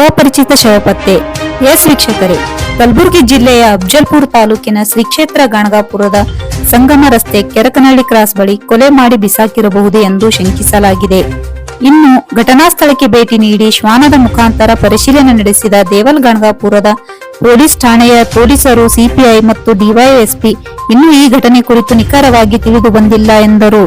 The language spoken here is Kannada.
ಅಪರಿಚಿತ ಶವ ಪತ್ತೆ. ಎಸ್ ವೀಕ್ಷಕರೇ, ಕಲಬುರಗಿ ಜಿಲ್ಲೆಯ ಅಫಜಲ್ಪುರ ತಾಲೂಕಿನ ಶ್ರೀ ಕ್ಷೇತ್ರ ಗಣಗಾಪುರದ ಸಂಗಮ ರಸ್ತೆ ಕೆರಕನಹಳ್ಳಿ ಕ್ರಾಸ್ ಬಳಿ ಕೊಲೆ ಮಾಡಿ ಬಿಸಾಕಿರಬಹುದು ಎಂದು ಶಂಕಿಸಲಾಗಿದೆ. ಇನ್ನು ಘಟನಾ ಸ್ಥಳಕ್ಕೆ ಭೇಟಿ ನೀಡಿ ಶ್ವಾನದ ಮುಖಾಂತರ ಪರಿಶೀಲನೆ ನಡೆಸಿದ ದೇವಲ್ ಗಣಗಾಪುರದ ಪೊಲೀಸ್ ಠಾಣೆಯ ಪೊಲೀಸರು, ಸಿಪಿಐ ಮತ್ತು ಡಿವೈಎಸ್ಪಿ ಇನ್ನೂ ಈ ಘಟನೆ ಕುರಿತು ನಿಖರವಾಗಿ ತಿಳಿದು ಬಂದಿಲ್ಲ ಎಂದರು.